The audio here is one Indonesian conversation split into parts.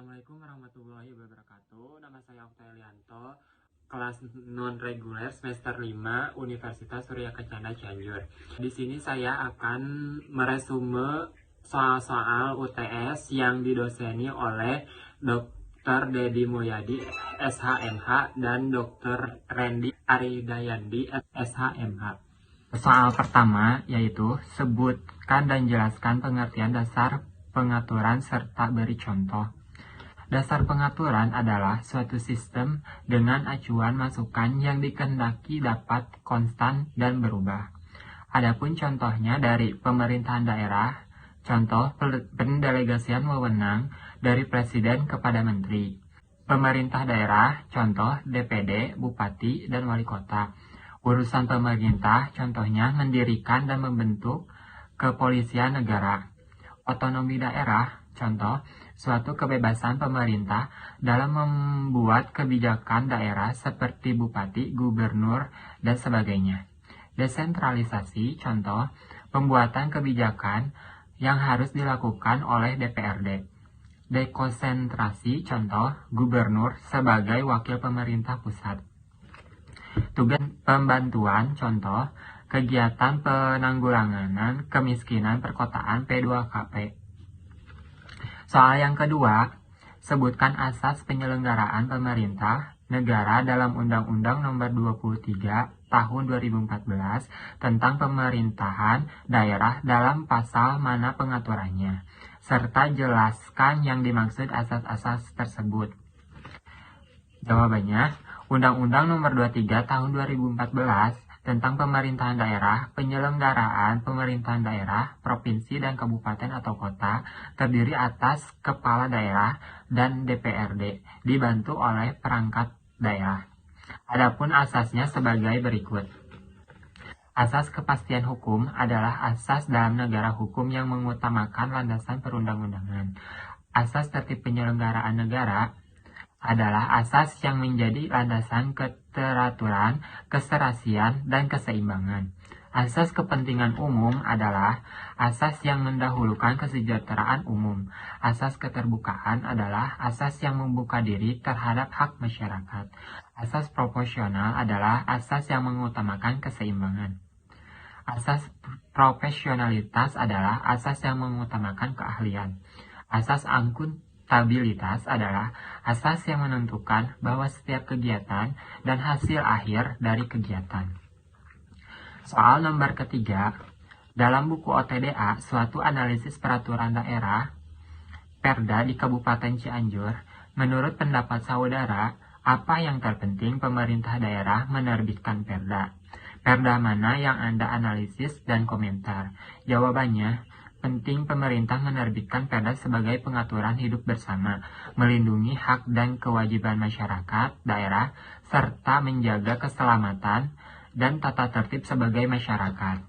Assalamualaikum warahmatullahi wabarakatuh. Nama saya Oktelianto, kelas non-reguler semester 5 Universitas Surya Kencana Cianjur. Di sini saya akan meresume soal-soal UTS yang didoseni oleh Dr. Dedi Mulyadi, SHMH, dan Dr. Randy Aridayandi, SHMH. Soal pertama yaitu sebutkan dan jelaskan pengertian dasar pengaturan serta beri contoh. Dasar pengaturan adalah suatu sistem dengan acuan masukan yang dikehendaki dapat konstan dan berubah. Adapun contohnya dari pemerintahan daerah, contoh pendelegasian wewenang dari presiden kepada menteri. Pemerintah daerah, contoh DPD, bupati, dan wali kota. Urusan pemerintah, contohnya mendirikan dan membentuk kepolisian negara. Otonomi daerah, contoh, suatu kebebasan pemerintah dalam membuat kebijakan daerah seperti bupati, gubernur, dan sebagainya. Desentralisasi, contoh, pembuatan kebijakan yang harus dilakukan oleh DPRD. Dekonsentrasi, contoh, gubernur sebagai wakil pemerintah pusat. Tugas pembantuan, contoh, kegiatan penanggulangan kemiskinan perkotaan P2KP. Soal yang kedua, sebutkan asas penyelenggaraan pemerintah negara dalam Undang-Undang Nomor 23 Tahun 2014 tentang pemerintahan daerah dalam pasal mana pengaturannya, serta jelaskan yang dimaksud asas-asas tersebut. Jawabannya, Undang-Undang Nomor 23 Tahun 2014 tentang pemerintahan daerah, penyelenggaraan pemerintahan daerah, provinsi dan kabupaten atau kota, terdiri atas kepala daerah dan DPRD, dibantu oleh perangkat daerah. Adapun asasnya sebagai berikut. Asas kepastian hukum adalah asas dalam negara hukum yang mengutamakan landasan perundang-undangan. Asas tertib penyelenggaraan negara adalah asas yang menjadi landasan keteraturan, keserasian, dan keseimbangan. Asas kepentingan umum adalah asas yang mendahulukan kesejahteraan umum. Asas keterbukaan adalah asas yang membuka diri terhadap hak masyarakat. Asas proporsional adalah asas yang mengutamakan keseimbangan. Asas profesionalitas adalah asas yang mengutamakan keahlian. Asas akuntabilitas adalah asas yang menentukan bahwa setiap kegiatan dan hasil akhir dari kegiatan. Soal nomor ketiga, dalam buku OTDA, suatu analisis peraturan daerah, Perda di Kabupaten Cianjur, menurut pendapat saudara, apa yang terpenting pemerintah daerah menerbitkan Perda? Perda mana yang Anda analisis dan komentar? Jawabannya, penting pemerintah menerbitkan Perda sebagai pengaturan hidup bersama, melindungi hak dan kewajiban masyarakat daerah, serta menjaga keselamatan dan tata tertib sebagai masyarakat.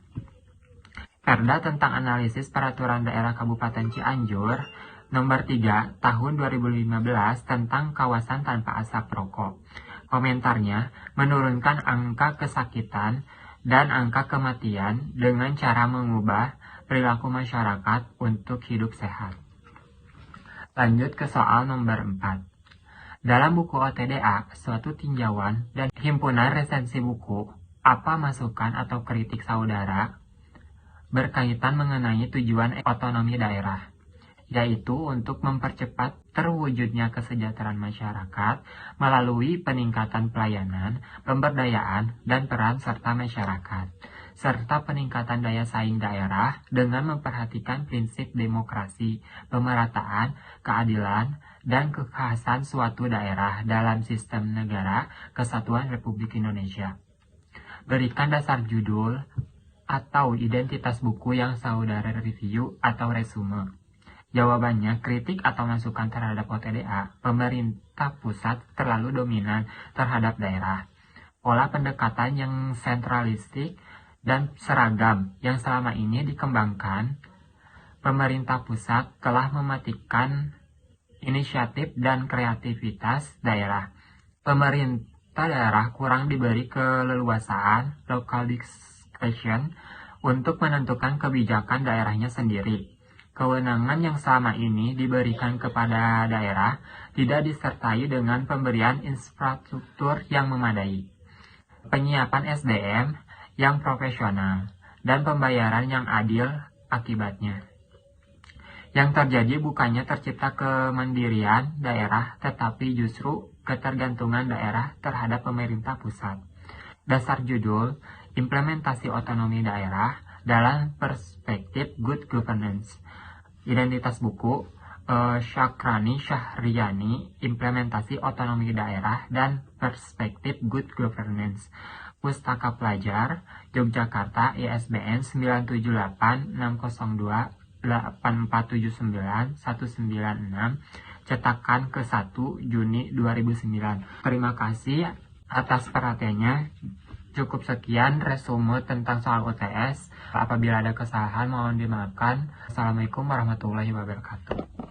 Perda tentang analisis peraturan daerah Kabupaten Cianjur nomor 3 tahun 2015 tentang kawasan tanpa asap rokok. Komentarnya, menurunkan angka kesakitan dan angka kematian dengan cara mengubah perilaku masyarakat untuk hidup sehat. Lanjut ke soal nomor 4. Dalam buku OTDA, suatu tinjauan dan himpunan resensi buku, apa masukan atau kritik saudara berkaitan mengenai tujuan otonomi daerah, yaitu untuk mempercepat terwujudnya kesejahteraan masyarakat melalui peningkatan pelayanan, pemberdayaan, dan peran serta masyarakat, serta peningkatan daya saing daerah dengan memperhatikan prinsip demokrasi, pemerataan, keadilan, dan kekhasan suatu daerah dalam sistem negara kesatuan Republik Indonesia. Berikan dasar judul atau identitas buku yang saudara review atau resume. Jawabannya, kritik atau masukan terhadap OTDA, pemerintah pusat terlalu dominan terhadap daerah. Pola pendekatan yang sentralistik dan seragam yang selama ini dikembangkan, pemerintah pusat telah mematikan inisiatif dan kreativitas daerah. Pemerintah daerah kurang diberi keleluasaan, local discretion, untuk menentukan kebijakan daerahnya sendiri. Kewenangan yang selama ini diberikan kepada daerah tidak disertai dengan pemberian infrastruktur yang memadai, penyiapan SDM yang profesional, dan pembayaran yang adil akibatnya. Yang terjadi bukannya tercipta kemandirian daerah, tetapi justru ketergantungan daerah terhadap pemerintah pusat. Dasar judul, Implementasi Otonomi Daerah dalam Perspektif Good Governance. Identitas buku, Syakrani Syahriani, Implementasi Otonomi Daerah dan Perspektif Good Governance. Pustaka Pelajar, Yogyakarta, ISBN 9786028479196, cetakan ke-1 Juni 2009. Terima kasih atas perhatiannya. Cukup sekian resume tentang soal UTS. Apabila ada kesalahan mohon dimaafkan. Assalamualaikum warahmatullahi wabarakatuh.